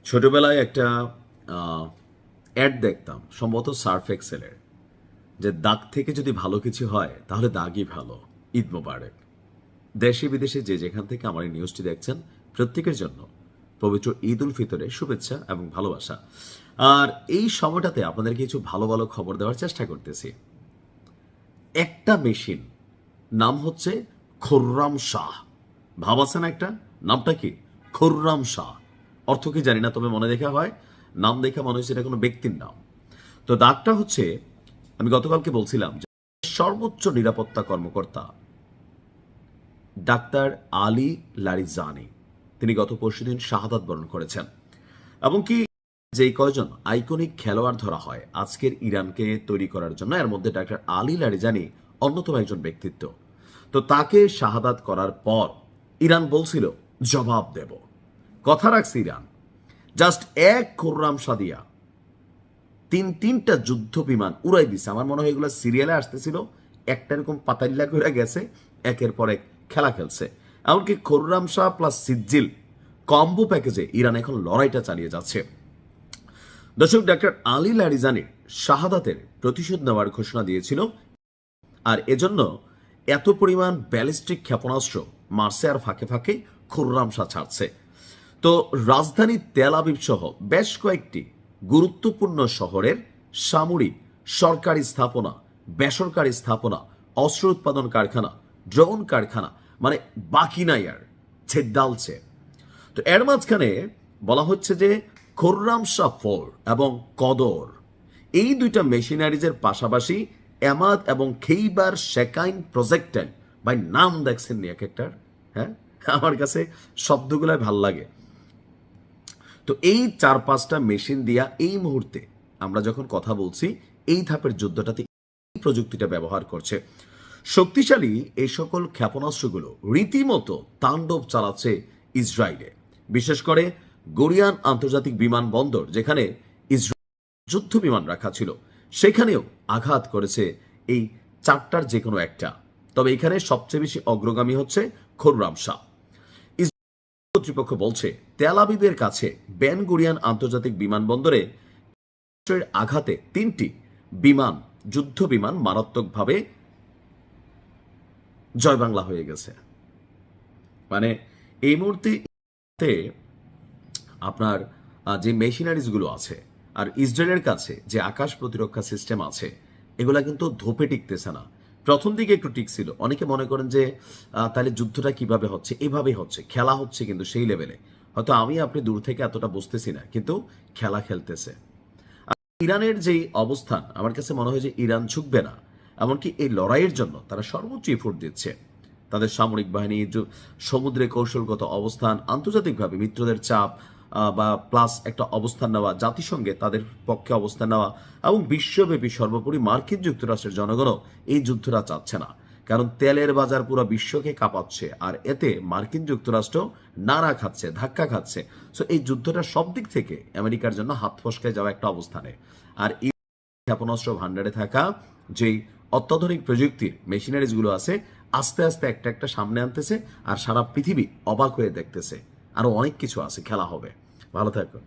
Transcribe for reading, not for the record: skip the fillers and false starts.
ছোটবেলায় একটা অ্যাড দেখতাম, সম্ভবত সার্ফ এক্সেলের, যে দাগ থেকে যদি ভালো কিছু হয় তাহলে দাগই ভালো। ঈদ মোবারক। দেশে বিদেশে যে যেখান থেকে আমার এই নিউজটি দেখছেন, প্রত্যেকের জন্য পবিত্র ঈদ উল ফিতরের শুভেচ্ছা এবং ভালোবাসা। আর এই সময়টাতে আপনাদের কিছু ভালো ভালো খবর দেওয়ার চেষ্টা করতেছি। একটা মেশিন, নাম হচ্ছে খোররাম শাহ। ভাব আছে না একটা? নামটা কি? খোররাম শাহ। অর্থ কি জানি না, তবে মনে দেখা হয়, নাম দেখা মনে হচ্ছে এটা কোনো ব্যক্তির নাম। তো দাগটা হচ্ছে, আমি গতকালকে বলছিলাম যে সর্বোচ্চ নিরাপত্তা কর্মকর্তা ডাক্তার আলী লারিজানি, তিনি গত পরশুদিন শাহাদাত বরণ করেছেন। এবং কি, যেই কয়জন আইকনিক খেলোয়াড় ধরা হয় আজকের ইরানকে তৈরি করার জন্য, এর মধ্যে ডাক্তার আলী লারিজানি অন্যতম একজন ব্যক্তিত্ব। তো তাকে শাহাদাত করার পর ইরান বলছিল জবাব দেব, কথা রাখছে ইরান। জাস্ট এক খোররাম শাহ তিনটা যুদ্ধ বিমান উড়াই দিছে। আমার মনে হয় এগুলো সিরিয়ালে আসতেছিল, একটা এরকম পাতাল্লা করে গেছে, একের পর এক খেলা খেলছে। এমনকি খোররাম শাহ প্লাস সিজ্জিল কম্বো প্যাকেজে ইরান এখন লড়াইটা চালিয়ে যাচ্ছে। দর্শক, ডাক্তার আলী লারিজানির শাহাদাতের প্রতিশোধ নেওয়ার ঘোষণা দিয়েছিল, আর এজন্য এত পরিমাণ ব্যালিস্টিক ক্ষেপণাস্ত্র মারছে আর ফাঁকে ফাঁকে খোররাম শাহ ছাড়ছে। তো রাজধানী তেল আবিব সহ বেশ কয়েকটি গুরুত্বপূর্ণ শহরের সামরিক, সরকারি স্থাপনা, বেসরকারি স্থাপনা, অস্ত্র উৎপাদন কারখানা, ড্রোন কারখানা, মানে বাকি নাই আর, ছেদ্দালছে। তো এর মাঝখানে বলা হচ্ছে যে খোররাম শাহ 4 এবং কদর, এই দুইটা মেশিনারিজের পাশাপাশি এমাদ এবং খেইবার শেকাইন প্রজেক্টাইল, ভাই নাম দেখছেন নি এক একটার? হ্যাঁ, আমার কাছে শব্দগুলাই ভাল লাগে। তো এই 4-5টা মেশিন দিয়া এই মুহূর্তে আমরা যখন কথা বলছি, এই ধাপের যুদ্ধটাতে এই প্রযুক্তিটা ব্যবহার করছে। শক্তিশালী এই সকল ক্ষেপণাস্ত্রগুলো রীতিমতো তাণ্ডব চালাচ্ছে ইসরায়েলে। বিশেষ করে গরিয়ান আন্তর্জাতিক বিমানবন্দর, যেখানে ইসরায়েল যুদ্ধ বিমান রাখা ছিল, সেখানেও আঘাত করেছে এই 4টার যে কোনো একটা। তবে এখানে সবচেয়ে বেশি অগ্রগামী হচ্ছে খোররাম শাহ। কর্তৃপক্ষ বলছে তেল আবিবের কাছে বেন গুরিয়ান আন্তর্জাতিক বিমানবন্দরে আঘাতে 3টি বিমান, যুদ্ধ বিমান মারাত্মকভাবে জয় বাংলা হয়ে গেছে। মানে এই মুহূর্তে আপনার যে মেশিনারিজগুলো আছে আর ইসরায়েলের কাছে যে আকাশ প্রতিরক্ষা সিস্টেম আছে, এগুলা কিন্তু ধোপে টিকতেছে না। প্রথম দিকে একটু টিকছিল, অনেকে মনে করেন যে তাহলে যুদ্ধটা কিভাবে হচ্ছে, এভাবেই হচ্ছে, খেলা হচ্ছে, কিন্তু সেই লেভেলে হয়তো আমি আপনি দূর থেকে এতটা বুঝতেছি না, কিন্তু খেলা খেলতেছে। ইরানের যেই অবস্থান, আমার কাছে মনে হয় যে ইরান ঝুঁকবে না। এমনকি এই লড়াইয়ের জন্য তারা সর্বোচ্চ এফোর্ট দিচ্ছে। তাদের সামরিক বাহিনী, সমুদ্রে কৌশলগত অবস্থান, আন্তর্জাতিকভাবে মিত্রদের চাপ বা প্লাস একটা অবস্থান নেওয়া, জাতিসংঘে তাদের পক্ষে অবস্থান নেওয়া, এবং বিশ্বব্যাপী সর্বোপরি মার্কিন যুক্তরাষ্ট্রের জনগণও এই যুদ্ধটা চাচ্ছে না। কারণ তেলের বাজার পুরো বিশ্বকে কাঁপাচ্ছে, আর এতে মার্কিন যুক্তরাষ্ট্র নাড়া খাচ্ছে, ধাক্কা খাচ্ছে। সো এই যুদ্ধটা সব দিক থেকে আমেরিকার জন্য হাত ফসকে যাওয়া একটা অবস্থানে। আর এই ক্ষেপণাস্ত্র ভান্ডারে থাকা যেই অত্যাধুনিক প্রযুক্তির মেশিনারিজগুলো আছে, আস্তে আস্তে একটা একটা সামনে আনতেছে, আর সারা পৃথিবী অবাক হয়ে দেখতেছে। আরো অনেক কিছু আছে, খেলা হবে। ভালো থাকুন।